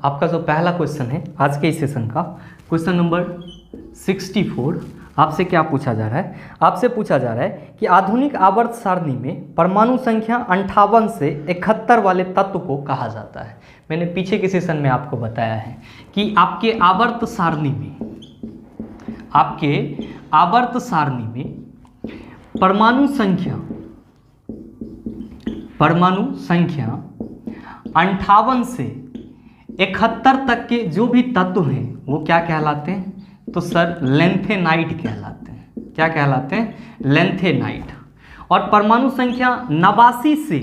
आपका जो पहला क्वेश्चन है आज के इस सेशन का, क्वेश्चन नंबर 64, आपसे क्या पूछा जा रहा है? आपसे पूछा जा रहा है कि आधुनिक आवर्त सारणी में परमाणु संख्या 58 से 71 वाले तत्व को कहा जाता है। मैंने पीछे के सेशन में आपको बताया है कि आपके आवर्त सारणी में परमाणु संख्या 58 से 71 तक के जो भी तत्व हैं वो क्या कहलाते हैं? तो सर लेंथेनाइट कहलाते हैं। क्या कहलाते हैं? लेंथेनाइट। और परमाणु संख्या 89 से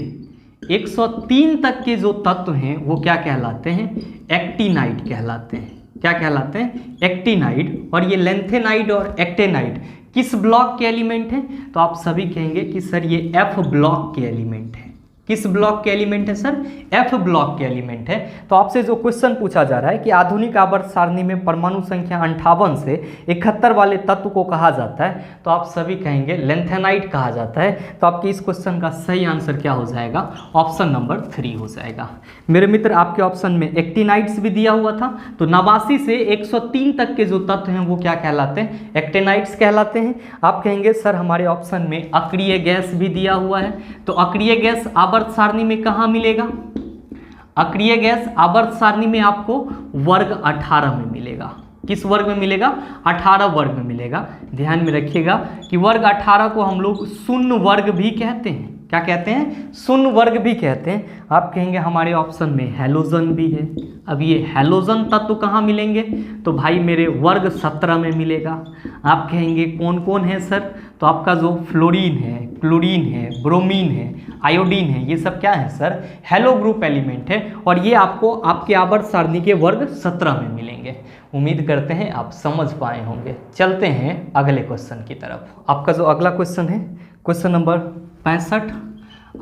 103 तक के जो तत्व हैं वो क्या कहलाते हैं? एक्टिनाइट कहलाते हैं। क्या कहलाते हैं? एक्टिनाइट। और ये लेंथेनाइट और एक्टिनाइट किस ब्लॉक के एलिमेंट हैं? तो आप सभी कहेंगे कि सर ये एफ ब्लॉक के एलिमेंट है। किस ब्लॉक के एलिमेंट है सर? एफ ब्लॉक के एलिमेंट है। तो आपसे जो क्वेश्चन पूछा जा रहा है कि आधुनिक आवर्त सारणी में परमाणु संख्या 58 से 71 वाले तत्व को कहा जाता है, तो आप सभी कहेंगे लेंथेनाइट कहा जाता है। तो आपके इस क्वेश्चन का सही आंसर क्या हो जाएगा? ऑप्शन नंबर 3 हो जाएगा। मेरे मित्र, आपके ऑप्शन में एक्टिनाइट्स भी दिया हुआ था, तो 89 से 103 तक के जो तत्व हैं वो क्या कहलाते हैं? एक्टिनाइट्स कहलाते हैं। आप कहेंगे सर हमारे ऑप्शन में अक्रिय गैस भी दिया हुआ है, तो अक्रिय गैस आवर्त सारणी में कहाँ मिलेगा? अक्रिय गैस आवर्त सारणी में आपको वर्ग 18 में मिलेगा। किस वर्ग में मिलेगा? 18 वर्ग में मिलेगा। ध्यान में रखिएगा कि वर्ग 18 को हम लोग शून्य वर्ग भी कहते हैं। क्या कहते हैं? शून्य वर्ग भी कहते हैं। आप कहेंगे हमारे ऑप्शन में हैलोजन भी है। अब ये हैलोजन तत्व कहाँ मिलेंगे? तो भाई मेरे वर्ग 17 में मिलेगा। आप कहेंगे कौन कौन है सर? तो आपका जो फ्लोरीन है, क्लोरीन है, ब्रोमीन है, आयोडीन है, ये सब क्या है सर? हैलो ग्रुप एलिमेंट है। और ये आपको आपके आवर्त सारणी के वर्ग 17 में मिलेंगे। उम्मीद करते हैं आप समझ पाए होंगे। चलते हैं अगले क्वेश्चन की तरफ। आपका जो अगला क्वेश्चन है, क्वेश्चन नंबर 65,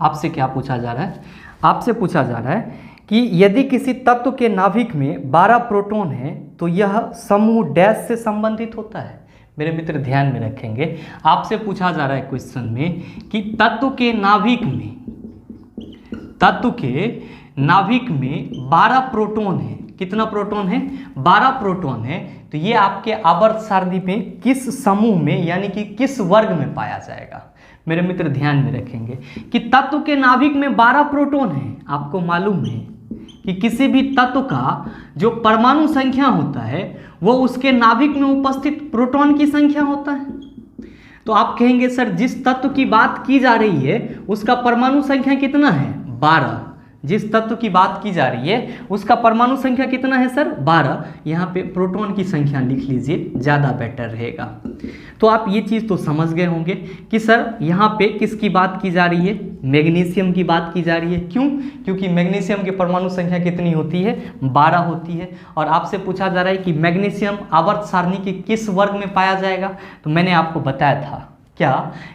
आपसे क्या पूछा जा रहा है? आपसे पूछा जा रहा है कि यदि किसी तत्व के नाभिक में 12 प्रोटॉन है तो यह समूह डैश से संबंधित होता है। मेरे मित्र ध्यान में रखेंगे, आपसे पूछा जा रहा है क्वेश्चन में कि तत्व के नाभिक में 12 प्रोटॉन है। कितना प्रोटॉन है? 12 प्रोटॉन है। तो ये आपके आवर्त सारणी में किस समूह में यानी कि किस वर्ग में पाया जाएगा? मेरे मित्र ध्यान में रखेंगे कि तत्व के नाभिक में 12 प्रोटॉन है। आपको मालूम है कि किसी भी तत्व का जो परमाणु संख्या होता है वो उसके नाभिक में उपस्थित प्रोटॉन की संख्या होता है। तो आप कहेंगे सर जिस तत्व की बात की जा रही है उसका परमाणु संख्या कितना है? 12। जिस तत्व की बात की जा रही है उसका परमाणु संख्या कितना है सर? 12। यहाँ पे प्रोटॉन की संख्या लिख लीजिए, ज़्यादा बेटर रहेगा। तो आप ये चीज़ तो समझ गए होंगे कि सर यहाँ पे किसकी बात की जा रही है? मैग्नीशियम की बात की जा रही है। क्यों? क्योंकि मैग्नीशियम की परमाणु संख्या कितनी होती है? 12 होती है। और आपसे पूछा जा रहा है कि मैग्नीशियम आवर्त सारणी के किस वर्ग में पाया जाएगा? तो मैंने आपको बताया था क्या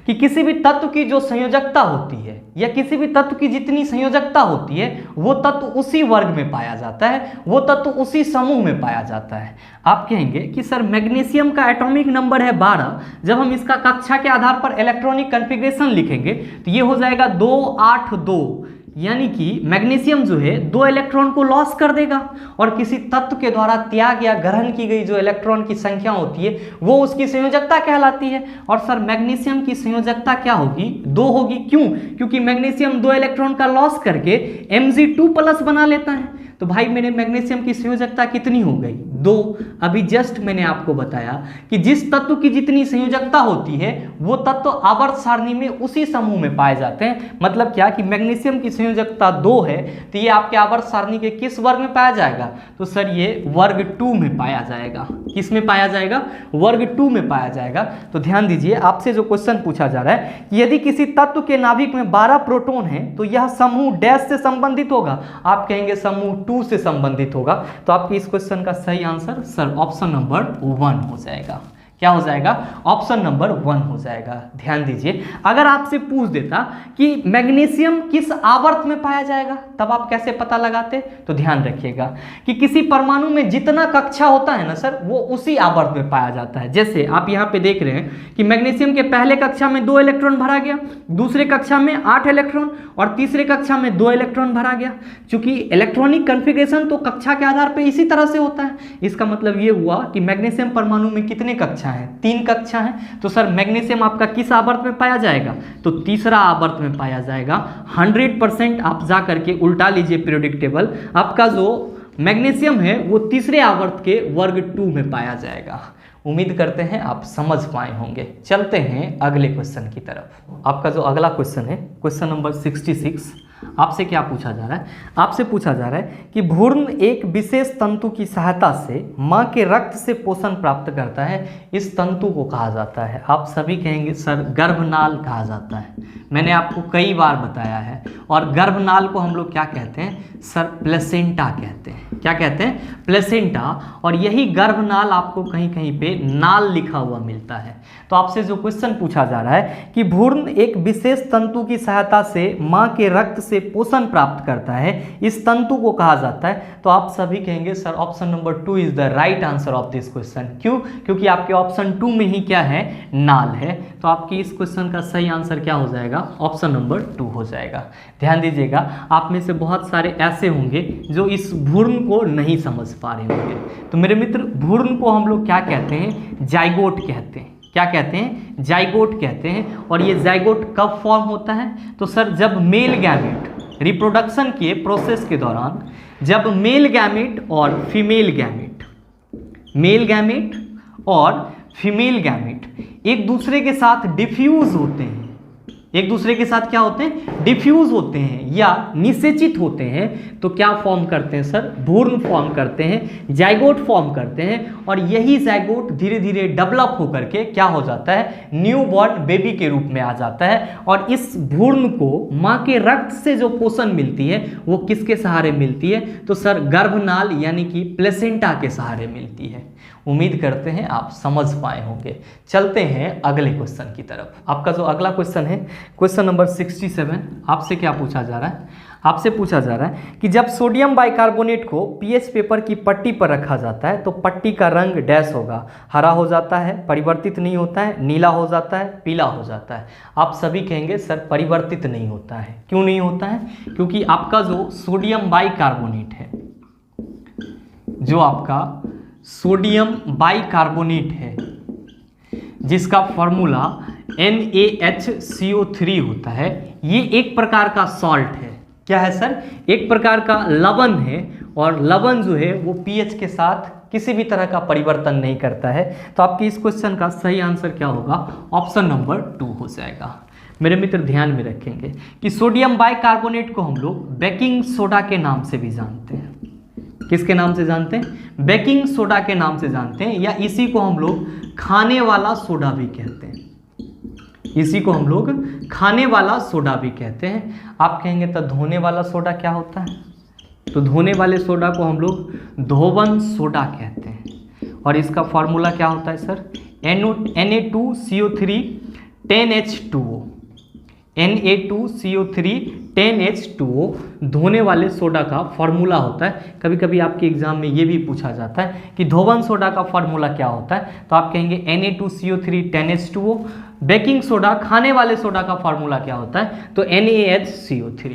कि किसी भी तत्व की जो संयोजकता होती है या किसी भी तत्व की जितनी संयोजकता होती है वो तत्व उसी वर्ग में पाया जाता है, वो तत्व उसी समूह में पाया जाता है। आप कहेंगे कि सर मैग्नीशियम का एटॉमिक नंबर है 12, जब हम इसका कक्षा के आधार पर इलेक्ट्रॉनिक कॉन्फ़िगरेशन लिखेंगे तो ये हो जाएगा 282, यानी कि मैग्नीशियम जो है 2 इलेक्ट्रॉन को लॉस कर देगा और किसी तत्व के द्वारा त्याग या ग्रहण की गई जो इलेक्ट्रॉन की संख्या होती है वो उसकी संयोजकता कहलाती है। और सर मैग्नीशियम की संयोजकता क्या होगी? 2 होगी। क्यों? क्योंकि मैग्नीशियम 2 इलेक्ट्रॉन का लॉस करके Mg2+ बना लेता है। तो भाई मेरे मैग्नीशियम की संयोजकता कितनी हो गई? 2। अभी जस्ट मैंने आपको बताया कि जिस तत्व की जितनी संयोजकता होती है वो तत्व आवर्त सारणी में उसी समूह में पाए जाते हैं। मतलब क्या कि मैग्नीशियम की संयोजकता 2 है तो ये आपके आवर्त सारणी के किस वर्ग में पाया जाएगा? तो सर ये वर्ग 2 में पाया जाएगा। किस में पाया जाएगा? वर्ग 2 में पाया जाएगा। तो ध्यान दीजिए, आपसे जो क्वेश्चन पूछा जा रहा है कि यदि किसी तत्व के नाभिक में 12 प्रोटॉन है तो यह समूह डैश से संबंधित होगा। आप कहेंगे समूह 2 से संबंधित होगा। तो आपके इस क्वेश्चन का सही आंसर सर ऑप्शन नंबर 1 हो जाएगा। क्या हो जाएगा? ऑप्शन नंबर 1 हो जाएगा। ध्यान दीजिए, अगर आपसे पूछ देता कि मैग्नीशियम किस आवर्त में पाया जाएगा, तब आप कैसे पता लगाते? तो ध्यान रखिएगा कि किसी परमाणु में जितना कक्षा होता है ना सर, वो उसी आवर्त में पाया जाता है। जैसे आप यहाँ पे देख रहे हैं कि मैग्नीशियम के पहले कक्षा में 2 इलेक्ट्रॉन भरा गया, दूसरे कक्षा में 8 इलेक्ट्रॉन और तीसरे कक्षा में 2 इलेक्ट्रॉन भरा गया। चूंकि इलेक्ट्रॉनिक कन्फिग्रेशन तो कक्षा के आधार पर इसी तरह से होता है, इसका मतलब ये हुआ कि मैग्नीशियम परमाणु में कितने कक्षा हैं? 3 कक्षा हैं। तो सर मैग्नीशियम आपका किस आवर्त में पाया जाएगा? तो तीसरा आवर्त में पाया जाएगा। 100% आप जा करके उल्टा लीजिए पीरियोडिक टेबल, आपका जो मैग्नीशियम है वो तीसरे आवर्त के वर्ग 2 में पाया जाएगा। उम्मीद करते हैं आप समझ पाए होंगे। चलते हैं अगले क्वेश्चन की तरफ। आपका जो अगला क्वेश्चन है, क्वेश्चन नंबर 66, आपसे क्या पूछा जा रहा है? आपसे पूछा जा रहा है कि भ्रूण एक विशेष तंतु की सहायता से मां के रक्त से पोषण प्राप्त करता है, इस तंतु को कहा जाता है। आप सभी कहेंगे सर गर्भनाल कहा जाता है। मैंने आपको कई बार बताया है। और गर्भनाल को हम लोग क्या कहते हैं? सर प्लेसेंटा कहते हैं। क्या कहते हैं? प्लेसेंटा। और यही गर्भनाल आपको कहीं कहीं पे नाल लिखा हुआ मिलता है। तो आपसे जो क्वेश्चन पूछा जा रहा है कि भ्रूण एक विशेष तंतु की सहायता से मां के रक्त से पोषण प्राप्त करता है, इस तंतु को कहा जाता है। तो आप सभी कहेंगे sir option number 2 is the right answer of this question. क्यों? क्योंकि आपके ऑप्शन 2 में ही क्या है? नाल है। तो आपकी इस क्वेश्चन का सही आंसर क्या हो जाएगा? ऑप्शन नंबर 2 हो जाएगा। ध्यान दीजिएगा, आप में से बहुत सारे ऐसे होंगे जो इस भ्रूण को नहीं समझ पा रहे होंगे। तो मेरे मित्र, भ्रूण को हम लोग क्या कहते हैं? जाइगोट कहते हैं। क्या कहते हैं? जाइगोट कहते हैं। और ये जाइगोट कब फॉर्म होता है? तो सर जब मेल गैमेट रिप्रोडक्शन के प्रोसेस के दौरान, जब मेल गैमेट और फीमेल गैमेट, मेल गैमेट और फीमेल गैमेट एक दूसरे के साथ डिफ्यूज होते हैं, एक दूसरे के साथ क्या होते हैं? डिफ्यूज होते हैं या निषेचित होते हैं, तो क्या फॉर्म करते हैं सर? भ्रूण फॉर्म करते हैं, जाइगोट फॉर्म करते हैं। और यही जाइगोट धीरे धीरे डेवलप होकर के क्या हो जाता है? न्यूबॉर्न बेबी के रूप में आ जाता है। और इस भ्रूण को मां के रक्त से जो पोषण मिलती है वो किसके सहारे मिलती है? तो सर गर्भनाल यानी कि प्लेसेंटा के सहारे मिलती है। उम्मीद करते हैं आप समझ पाए होंगे। चलते हैं अगले क्वेश्चन की तरफ। आपका जो अगला क्वेश्चन है, क्वेश्चन नंबर 67, आपसे क्या पूछा जा रहा है? आपसे पूछा जा रहा है कि जब सोडियम बाइकार्बोनेट को पीएच पेपर की पट्टी पर रखा जाता है तो पट्टी का रंग डैश होगा, हरा हो जाता है, परिवर्तित नहीं होता है, नीला हो जाता है, पीला हो जाता है। आप सभी कहेंगे सर परिवर्तित नहीं होता है। क्यों नहीं होता है? क्योंकि आपका जो सोडियम बाइकार्बोनेट है, जो आपका सोडियम बाइकार्बोनेट है, जिसका फॉर्मूला NaHCO3 होता है, ये एक प्रकार का सॉल्ट है। क्या है सर? एक प्रकार का लवण है। और लवण जो है वो पीएच के साथ किसी भी तरह का परिवर्तन नहीं करता है। तो आपकी इस क्वेश्चन का सही आंसर क्या होगा? ऑप्शन नंबर 2 हो जाएगा। मेरे मित्र ध्यान में रखेंगे कि सोडियम बाइकार्बोनेट को हम लोग बेकिंग सोडा के नाम से भी जानते हैं। किसके नाम से जानते हैं? बेकिंग सोडा के नाम से जानते हैं, या इसी को हम लोग खाने वाला सोडा भी कहते हैं। इसी को हम लोग खाने वाला सोडा भी कहते हैं। आप कहेंगे तो धोने वाला सोडा क्या होता है? तो धोने वाले सोडा को हम लोग धोवन सोडा कहते हैं। और इसका फॉर्मूला क्या होता है sir? Na2CO3 10H2O। Na2CO3 10H2O धोने वाले सोडा का फॉर्मूला होता है। कभी कभी आपके एग्जाम में ये भी पूछा जाता है कि धोवन सोडा का फॉर्मूला क्या होता है? तो आप कहेंगे Na2CO3 10H2O। बेकिंग सोडा खाने वाले सोडा का फॉर्मूला क्या होता है? तो NaHCO3।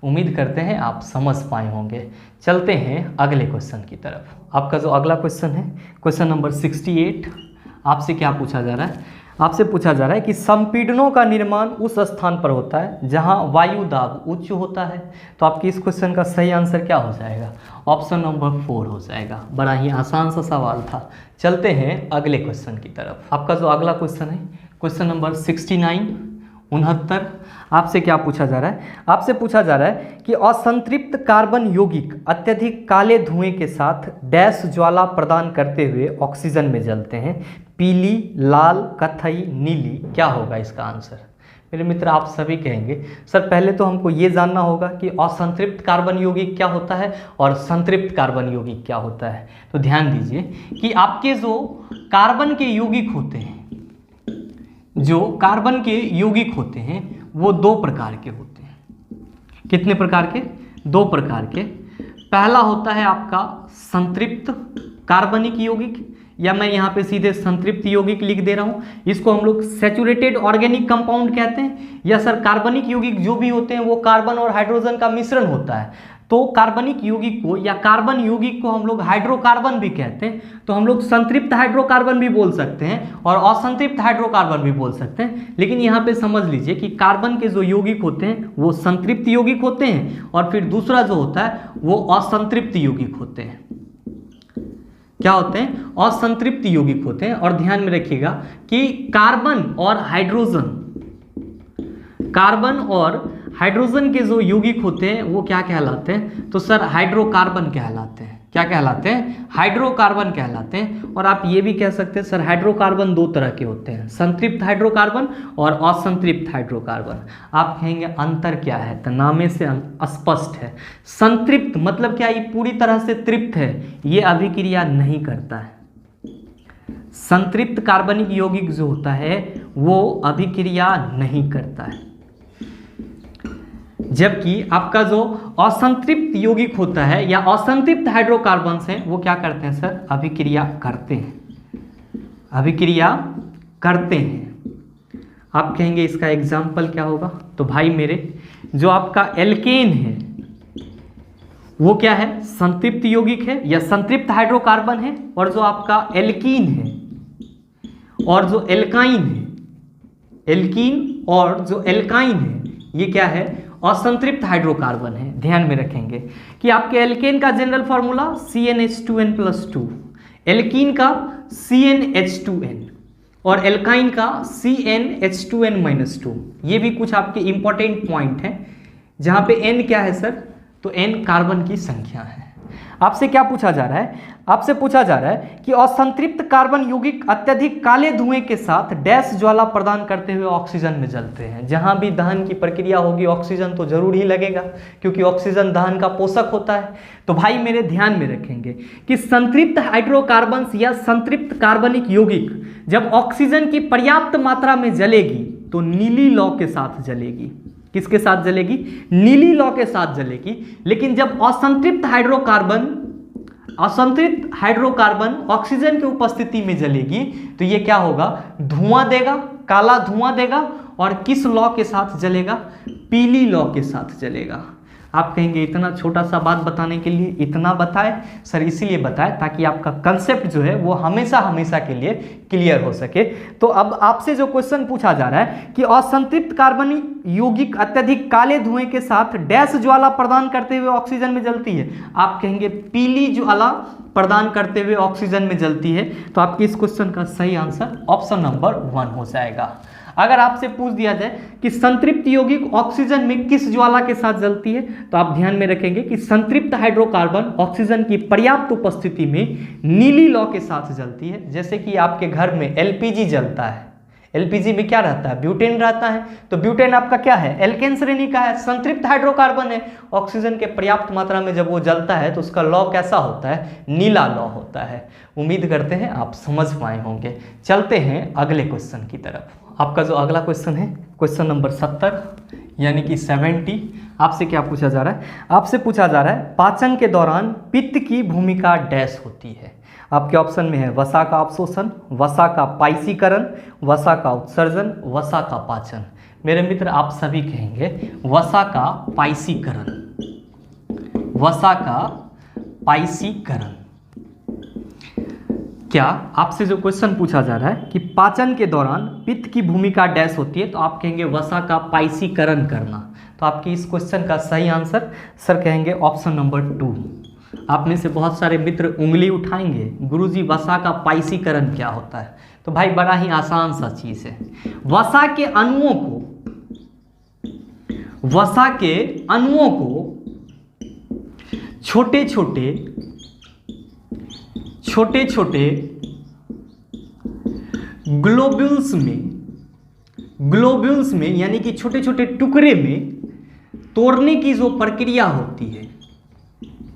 उम्मीद करते हैं आप समझ पाए होंगे। चलते हैं अगले क्वेश्चन की तरफ। आपका जो अगला क्वेश्चन है, क्वेश्चन नंबर 68, आपसे क्या पूछा जा रहा है? आपसे पूछा जा रहा है कि संपीड़नों का निर्माण उस स्थान पर होता है जहां वायु दाब उच्च होता है। तो आपकी इस क्वेश्चन का सही आंसर क्या हो जाएगा? ऑप्शन नंबर 4 हो जाएगा। बड़ा ही आसान सा सवाल था। चलते हैं अगले क्वेश्चन की तरफ। आपका जो अगला क्वेश्चन है, क्वेश्चन नंबर 69, आपसे क्या पूछा जा रहा है? आपसे पूछा जा रहा है कि असंतृप्त कार्बन यौगिक अत्यधिक काले धुएं के साथ डैश ज्वाला प्रदान करते हुए ऑक्सीजन में जलते हैं। पीली, लाल, कथई, नीली, क्या होगा इसका आंसर? मेरे मित्र आप सभी कहेंगे सर पहले तो हमको ये जानना होगा कि असंतृप्त कार्बन यौगिक क्या होता है और संतृप्त कार्बन यौगिक क्या होता है। तो ध्यान दीजिए कि आपके जो कार्बन के यौगिक होते हैं, जो कार्बन के यौगिक होते हैं वो दो प्रकार के होते हैं। कितने प्रकार के? दो प्रकार के। पहला होता है आपका संतृप्त कार्बनिक यौगिक, या मैं यहाँ पे सीधे संतृप्त यौगिक लिख दे रहा हूँ, इसको हम लोग सैचुरेटेड ऑर्गेनिक कंपाउंड कहते हैं। या सर कार्बनिक यौगिक जो भी होते हैं वो कार्बन और हाइड्रोजन का मिश्रण होता है, तो कार्बनिक यौगिक को या कार्बन यौगिक को हम लोग हाइड्रोकार्बन भी कहते हैं। तो हम लोग संतृप्त हाइड्रोकार्बन भी बोल सकते हैं और असंतृप्त हाइड्रोकार्बन भी बोल सकते हैं। लेकिन यहाँ पे समझ लीजिए कि कार्बन के जो यौगिक होते हैं वो संतृप्त यौगिक होते हैं और फिर दूसरा जो होता है वो असंतृप्त यौगिक होते हैं। क्या होते हैं? असंतृप्त यौगिक होते हैं। और ध्यान में रखिएगा कि कार्बन और हाइड्रोजन के जो यौगिक होते हैं वो क्या कहलाते हैं? तो सर हाइड्रोकार्बन कहलाते हैं। क्या कहलाते हैं? हाइड्रोकार्बन कहलाते हैं। और आप ये भी कह सकते हैं सर हाइड्रोकार्बन दो तरह के होते हैं, संतृप्त हाइड्रोकार्बन और असंतृप्त हाइड्रोकार्बन। आप कहेंगे अंतर क्या है? तो नामे से स्पष्ट है। संतृप्त मतलब क्या? ये पूरी तरह से तृप्त है, ये अभिक्रिया नहीं करता है। संतृप्त कार्बनिक यौगिक जो होता है वो अभिक्रिया नहीं करता है, जबकि आपका जो असंतृप्त यौगिक होता है या असंतृप्त हाइड्रोकार्बन्स हैं वो क्या करते हैं सर? अभिक्रिया करते हैं। अभिक्रिया करते हैं। आप कहेंगे इसका एग्जाम्पल क्या होगा? तो भाई मेरे जो आपका एल्केन है वो क्या है? संतृप्त यौगिक है या संतृप्त हाइड्रोकार्बन है। और जो आपका एल्कीन है और जो एल्काइन है, एल्कीन और जो एल्काइन है ये क्या है? असंतृप्त हाइड्रोकार्बन है। ध्यान में रखेंगे कि आपके एल्केन का जनरल फार्मूला CnH2n+2, एल्कीन का CnH2n और एल्काइन का CnH2n-2। ये भी कुछ आपके इंपॉर्टेंट पॉइंट हैं जहां पे n क्या है सर? तो n कार्बन की संख्या है। आपसे क्या पूछा जा रहा है? आपसे पूछा जा रहा है कि असंतृप्त कार्बन यौगिक अत्यधिक काले धुएं के साथ डैश ज्वाला प्रदान करते हुए ऑक्सीजन में जलते हैं। जहां भी दहन की प्रक्रिया होगी ऑक्सीजन तो जरूर ही लगेगा, क्योंकि ऑक्सीजन दहन का पोषक होता है। तो भाई मेरे ध्यान में रखेंगे कि संतृप्त हाइड्रोकार्बन्स या संतृप्त कार्बनिक यौगिक जब ऑक्सीजन की पर्याप्त मात्रा में जलेगी तो नीली लौ के साथ जलेगी। किसके साथ जलेगी? नीली लौ के साथ जलेगी। लेकिन जब असंतृप्त हाइड्रोकार्बन ऑक्सीजन की उपस्थिति में जलेगी तो ये क्या होगा? धुआं देगा, काला धुआं देगा। और किस लौ के साथ जलेगा? पीली लौ के साथ जलेगा। आप कहेंगे इतना छोटा सा बात बताने के लिए इतना बताए? सर इसीलिए बताए ताकि आपका कंसेप्ट जो है वो हमेशा हमेशा के लिए क्लियर हो सके। तो अब आपसे जो क्वेश्चन पूछा जा रहा है कि असंतृप्त कार्बनिक यौगिक अत्यधिक काले धुएं के साथ डैश ज्वाला प्रदान करते हुए ऑक्सीजन में जलती है। आप कहेंगे पीली ज्वाला प्रदान करते हुए ऑक्सीजन में जलती है। तो आपके इस क्वेश्चन का सही आंसर ऑप्शन नंबर 1 हो जाएगा। अगर आपसे पूछ दिया जाए कि संतृप्त यौगिक ऑक्सीजन में किस ज्वाला के साथ जलती है, तो आप ध्यान में रखेंगे कि संतृप्त हाइड्रोकार्बन ऑक्सीजन की पर्याप्त उपस्थिति में नीली लौ के साथ जलती है। जैसे कि आपके घर में एलपीजी जलता है, एलपीजी में क्या रहता है? ब्यूटेन रहता है। तो ब्यूटेन आपका क्या है? एल्केन श्रेणी का है, संतृप्त हाइड्रोकार्बन है। ऑक्सीजन के पर्याप्त मात्रा में जब वो जलता है तो उसका लौ कैसा होता है? नीला लौ होता है। उम्मीद करते हैं आप समझ पाए होंगे। चलते हैं अगले क्वेश्चन की तरफ। आपका जो अगला क्वेश्चन है क्वेश्चन नंबर 70 यानी कि 70। आपसे क्या पूछा जा रहा है? आपसे पूछा जा रहा है पाचन के दौरान पित्त की भूमिका डैश होती है। आपके ऑप्शन में है वसा का अवशोषण, वसा का पाइसीकरण, वसा का उत्सर्जन, वसा का पाचन। मेरे मित्र आप सभी कहेंगे वसा का पाइसीकरण, वसा का पाइसीकरण। क्या आपसे जो क्वेश्चन पूछा जा रहा है कि पाचन के दौरान पित्त की भूमिका डैश होती है, तो आप कहेंगे वसा का पाइसीकरण करना। तो आपके इस क्वेश्चन का सही आंसर सर कहेंगे ऑप्शन नंबर 2। आप में से बहुत सारे मित्र उंगली उठाएंगे, गुरुजी वसा का पाइसीकरण क्या होता है? तो भाई बड़ा ही आसान सा चीज है। वसा के अणुओं को छोटे छोटे ग्लोब्यूल्स ग्लोब्यूल्स में यानी कि छोटे छोटे टुकड़े में तोड़ने की जो प्रक्रिया होती है,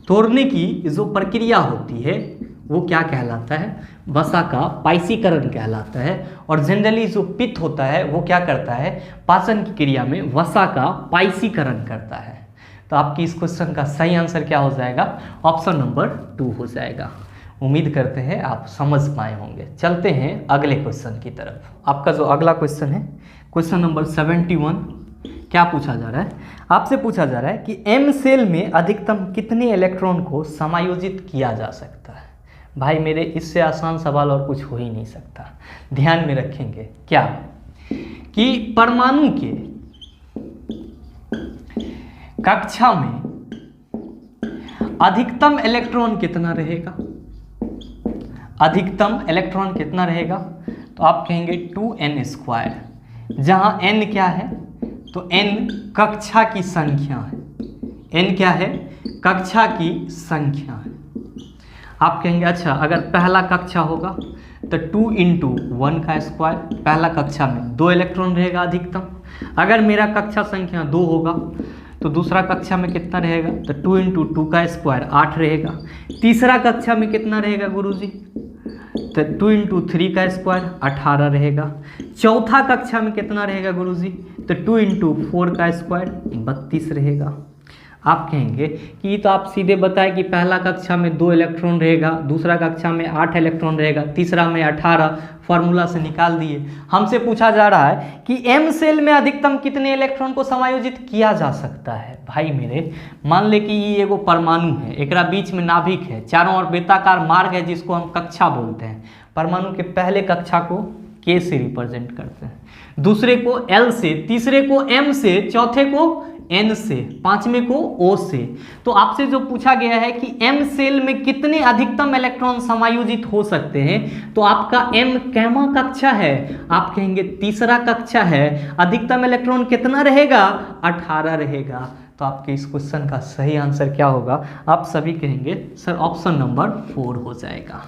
तोड़ने की जो प्रक्रिया होती है वो क्या कहलाता है? वसा का पाइसीकरण कहलाता है। और जनरली जो पित्त होता है वो क्या करता है? पाचन की क्रिया में वसा का पाइसीकरण करता है। तो आपकी इस क्वेश्चन का सही आंसर क्या हो जाएगा? ऑप्शन नंबर 2 हो जाएगा। उम्मीद करते हैं आप समझ पाए होंगे। चलते हैं अगले क्वेश्चन की तरफ। आपका जो अगला क्वेश्चन है, क्वेश्चन नंबर 71, क्या पूछा जा रहा है? आपसे पूछा जा रहा है कि एम सेल में अधिकतम कितने इलेक्ट्रॉन को समायोजित किया जा सकता है? भाई मेरे, इससे आसान सवाल और कुछ हो ही नहीं सकता। ध्यान में रखेंगे क्या कि परमाणु के कक्षा में अधिकतम इलेक्ट्रॉन कितना रहेगा? अधिकतम इलेक्ट्रॉन कितना रहेगा? तो आप कहेंगे 2n², जहां n क्या है? तो n कक्षा की संख्या है। n क्या है? कक्षा की संख्या है। आप कहेंगे अच्छा, अगर पहला कक्षा होगा तो 2 × 1 का स्क्वायर, पहला कक्षा में 2 इलेक्ट्रॉन रहेगा अधिकतम। अगर मेरा कक्षा संख्या 2 होगा तो दूसरा कक्षा में कितना रहेगा? तो 2 × 2 का स्क्वायर 8 रहेगा। तीसरा कक्षा में कितना रहेगा गुरुजी? तो 2 × 3 का स्क्वायर 18 रहेगा। चौथा कक्षा में कितना रहेगा गुरुजी? तो 2 × 4 का स्क्वायर 32 रहेगा। आप कहेंगे कि ये तो आप सीधे बताए कि पहला कक्षा में 2 इलेक्ट्रॉन रहेगा, दूसरा कक्षा में 8 इलेक्ट्रॉन रहेगा, तीसरा में 18, फार्मूला से निकाल दिए। हमसे पूछा जा रहा है कि एम सेल में अधिकतम कितने इलेक्ट्रॉन को समायोजित किया जा सकता है? भाई मेरे, मान ले कि ये एगो परमाणु है, एकरा बीच में नाभिक है, चारों ओर वृत्ताकार मार्ग है जिसको हम कक्षा बोलते हैं। परमाणु के पहले कक्षा को K से रिप्रेजेंट करते हैं, दूसरे को L से, तीसरे को M से, चौथे को N से, पांचवें को O से। तो आपसे जो पूछा गया है कि M सेल में कितने अधिकतम इलेक्ट्रॉन समायोजित हो सकते हैं, तो आपका M कैमा कक्षा है? आप कहेंगे तीसरा कक्षा है। अधिकतम इलेक्ट्रॉन कितना रहेगा? 18 रहेगा। तो आपके इस क्वेश्चन का सही आंसर क्या होगा? आप सभी कहेंगे सर ऑप्शन नंबर 4 हो जाएगा।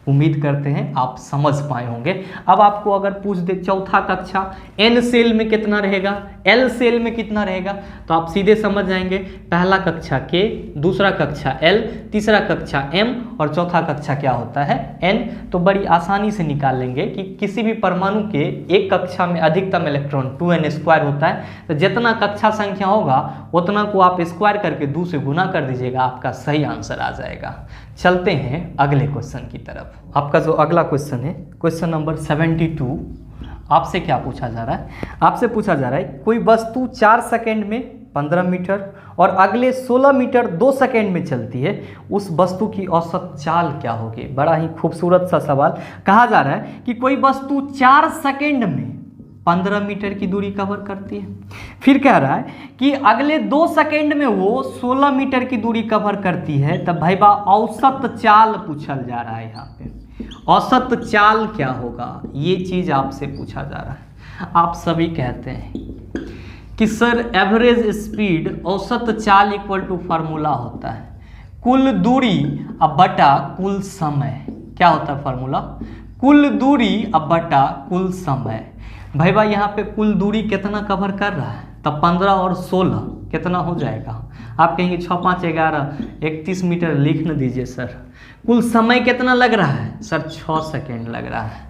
उम्मीद करते हैं आप समझ पाए होंगे। अब आपको अगर पूछ दे चौथा कक्षा N सेल में कितना रहेगा, L सेल में कितना रहेगा, तो आप सीधे समझ जाएंगे पहला कक्षा K, दूसरा कक्षा L, तीसरा कक्षा M और चौथा कक्षा क्या होता है? N। तो बड़ी आसानी से निकाल लेंगे कि किसी भी परमाणु के एक कक्षा में अधिकतम इलेक्ट्रॉन 2n² होता है। तो जितना कक्षा संख्या होगा उतना को आप स्क्वायर करके 2 से गुना कर दीजिएगा, आपका सही आंसर आ जाएगा। चलते हैं अगले क्वेश्चन की तरफ। आपका जो अगला क्वेश्चन है, क्वेश्चन नंबर 72, आपसे क्या पूछा जा रहा है? आपसे पूछा जा रहा है कोई वस्तु 4 सेकंड में 15 मीटर और अगले 16 मीटर 2 सेकंड में चलती है, उस वस्तु की औसत चाल क्या होगी? बड़ा ही खूबसूरत सा सवाल। कहा जा रहा है कि कोई वस्तु 4 सेकंड में 15 मीटर की दूरी कवर करती है, फिर कह रहा है कि अगले 2 सेकंड में वो 16 मीटर की दूरी कवर करती है। तब भाई बा औसत चाल पूछल जा रहा है। यहाँ पे औसत चाल क्या होगा, ये चीज आपसे पूछा जा रहा है। आप सभी कहते हैं कि सर एवरेज स्पीड औसत चाल इक्वल टू फार्मूला होता है कुल दूरी अब बटा कुल समय। क्या होता है फार्मूला? कुल दूरी अब बटा कुल समय। भाई भाई यहाँ पे कुल दूरी कितना कवर कर रहा है? तब 15 और 16 कितना हो जाएगा? आप कहेंगे 6 5 11 31 मीटर लिख न दीजिए सर। कुल समय कितना लग रहा है? सर 6 सेकेंड लग रहा है।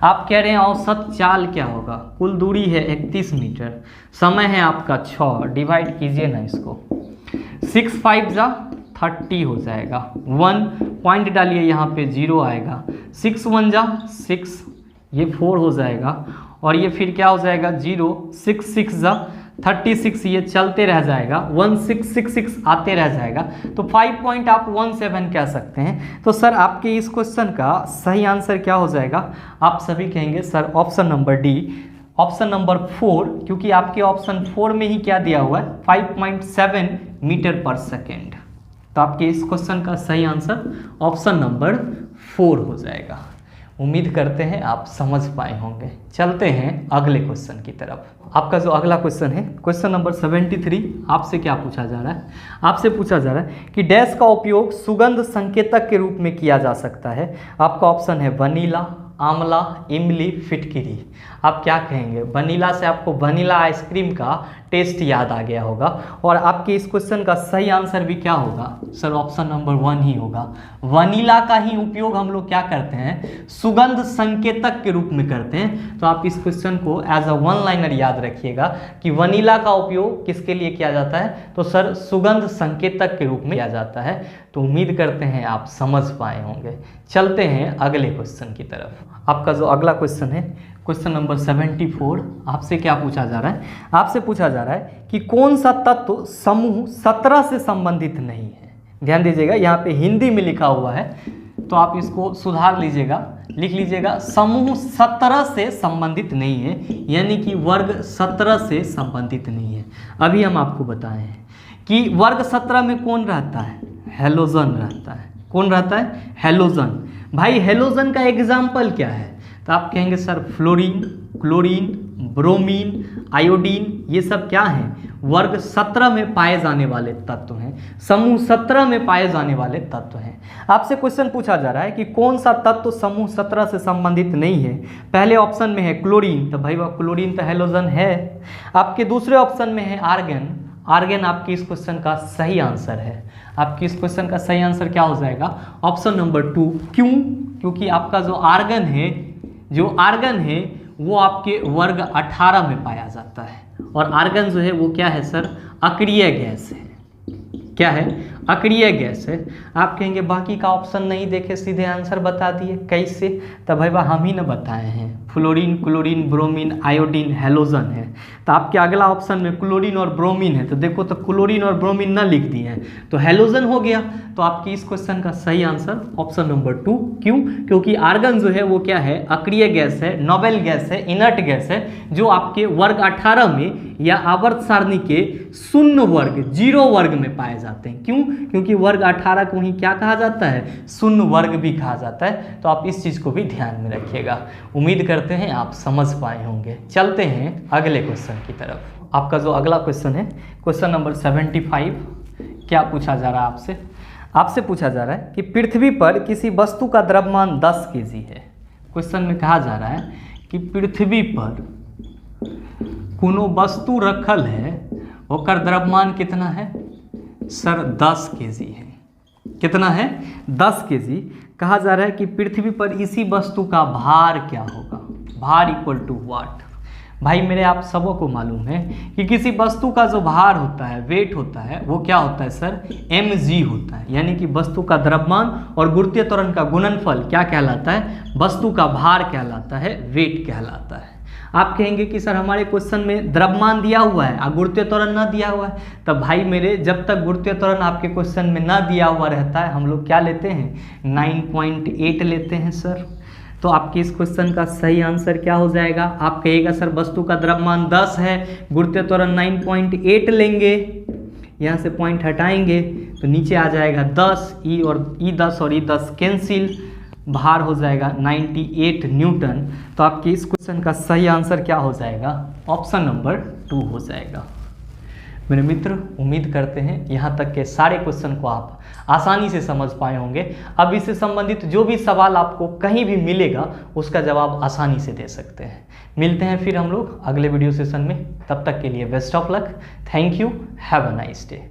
आप कह रहे हैं औसत चाल क्या होगा? कुल दूरी है 31 मीटर, समय है आपका 6, डिवाइड कीजिए ना इसको, 6 5 जा 30 हो जाएगा। 1 पॉइंट डालिए, यहाँ पे 0 आएगा। 6 1 जा 6, ये 4 हो जाएगा। और ये फिर क्या हो जाएगा? 0 6 6 जा 36, ये चलते रह जाएगा। 1 6 6 6 आते रह जाएगा। तो 5.17 कह सकते हैं। तो सर आपके इस क्वेश्चन का सही आंसर क्या हो जाएगा? आप सभी कहेंगे sir option number D, option number 4, क्योंकि आपके ऑप्शन 4 में ही क्या दिया हुआ है? 5.7 मीटर पर सेकेंड। तो आपके इस क्वेश्चन का सही आंसर ऑप्शन नंबर 4 हो जाएगा। उम्मीद करते हैं आप समझ पाए होंगे। चलते हैं अगले क्वेश्चन की तरफ। आपका जो अगला क्वेश्चन है, क्वेश्चन नंबर 73, आपसे क्या पूछा जा रहा है? आपसे पूछा जा रहा है कि डैश का उपयोग सुगंध संकेतक के रूप में किया जा सकता है। आपका ऑप्शन है वनीला, आंवला, इमली, फिटकिरी। आप क्या कहेंगे? वनीला से आपको वनीला आइसक्रीम का टेस्ट याद आ गया होगा। और आपके इस क्वेश्चन का सही आंसर भी क्या होगा सर? ऑप्शन नंबर 1 ही होगा। वनीला का ही उपयोग हम लोग क्या करते हैं? सुगंध संकेतक के रूप में करते हैं। तो आप इस क्वेश्चन को एज अ वन लाइनर याद रखिएगा कि वनीला का उपयोग किसके लिए किया जाता है? तो सर सुगंध संकेतक के रूप में किया जाता है। तो उम्मीद करते हैं आप समझ पाए होंगे। चलते हैं अगले क्वेश्चन की तरफ। आपका जो अगला क्वेश्चन है, क्वेश्चन नंबर 74, आपसे क्या पूछा जा रहा है? आपसे पूछा जा रहा है कि कौन सा तत्व समूह 17 से संबंधित नहीं है। ध्यान दीजिएगा, यहाँ पे हिंदी में लिखा हुआ है तो आप इसको सुधार लीजिएगा, लिख लीजिएगा समूह 17 से संबंधित नहीं है, यानी कि वर्ग 17 से संबंधित नहीं है। अभी हम आपको बताए हैं कि वर्ग 17 में कौन रहता है? हेलोजन रहता है। कौन रहता है? हेलोजन। भाई हेलोजन का एग्जाम्पल क्या है? तो आप कहेंगे sir fluorine, chlorine, bromine, iodine, ये सब क्या हैं? वर्ग 17 में पाए जाने वाले तत्व हैं, समूह 17 में पाए जाने वाले तत्व हैं। आपसे क्वेश्चन पूछा जा रहा है कि कौन सा तत्व समूह 17 से संबंधित नहीं है। पहले ऑप्शन में है क्लोरीन, तो भाई वह क्लोरीन तो हेलोजन है। आपके दूसरे ऑप्शन में है आर्गन। आर्गन आपके इस क्वेश्चन का सही आंसर है। आपके इस क्वेश्चन का सही आंसर क्या हो जाएगा? Option number 2। क्यों? क्योंकि आपका जो आर्गन है वो आपके वर्ग 18 में पाया जाता है। और आर्गन जो है वो क्या है सर? अक्रिय गैस है। क्या है? अक्रिय गैस है। आप कहेंगे बाकी का ऑप्शन नहीं देखे सीधे आंसर बता दिए, कैसे? तब भाई हम ही न बताए हैं, fluorine, chlorine, bromine, iodine, halogen है। तो आपके अगला ऑप्शन में क्लोरीन और ब्रोमीन है, तो देखो तो क्लोरीन और ब्रोमीन न लिख दिए हैं तो हेलोजन हो गया। तो आपकी इस क्वेश्चन का सही आंसर ऑप्शन नंबर 2। क्यों? क्योंकि आर्गन जो है वो क्या है? अक्रिय गैस है, नोबेल गैस है, इनर्ट गैस है, जो आपके वर्ग 18 में या आवर्त सारणी के शून्य वर्ग, 0 वर्ग में पाए जाते हैं। क्यों? क्योंकि वर्ग 18 को ही क्या कहा जाता है? शून्य वर्ग भी कहा जाता है। तो आप इस चीज़ को भी ध्यान में रखिएगा। उम्मीद करते हैं आप समझ पाए होंगे। चलते हैं अगले क्वेश्चन की तरफ। आपका जो अगला क्वेश्चन है, क्वेश्चन नंबर 75, क्या पूछा जा रहा है आपसे? आपसे पूछा जा रहा है कि पृथ्वी पर किसी वस्तु का द्रव्यमान 10 kg है। क्वेश्चन में कहा जा रहा है कि पृथ्वी पर कोनो वस्तु रखल है, ओकर द्रव्यमान कितना है? सर 10 kg है। कितना है? 10 kg। कहा जा रहा है कि पृथ्वी पर इसी वस्तु का भार क्या होगा? भार इक्वल टू व्हाट? भाई मेरे आप सबों को मालूम है कि किसी वस्तु का जो भार होता है, वेट होता है, वो क्या होता है सर? mg होता है। यानी कि वस्तु का द्रव्यमान और गुरुत्वीय त्वरण का गुणनफल क्या कहलाता है? वस्तु का भार कहलाता है, वेट कहलाता है। आप कहेंगे कि सर हमारे क्वेश्चन में द्रव्यमान दिया हुआ है और गुरुत्वीय त्वरण ना दिया हुआ है। तब भाई मेरे जब तक गुरुत्वीय त्वरण आपके क्वेश्चन में ना दिया हुआ रहता है, हम लोग क्या लेते हैं? 9.8 लेते हैं सर। तो आपके इस क्वेश्चन का सही आंसर क्या हो जाएगा? आप कहिएगा सर वस्तु का द्रव्यमान 10 है, गुरुत्वीय त्वरण 9.8 लेंगे, यहाँ से पॉइंट हटाएंगे तो नीचे आ जाएगा 10, ई और ई 10 और ई 10 कैंसिल, भार हो जाएगा 98 न्यूटन। तो आपके इस क्वेश्चन का सही आंसर क्या हो जाएगा? ऑप्शन नंबर 2 हो जाएगा। मेरे मित्र, उम्मीद करते हैं यहाँ तक के सारे क्वेश्चन को आप आसानी से समझ पाए होंगे। अब इससे संबंधित जो भी सवाल आपको कहीं भी मिलेगा उसका जवाब आसानी से दे सकते हैं। मिलते हैं फिर हम लोग अगले वीडियो सेशन में। तब तक के लिए best of luck. Thank you. Have a nice day.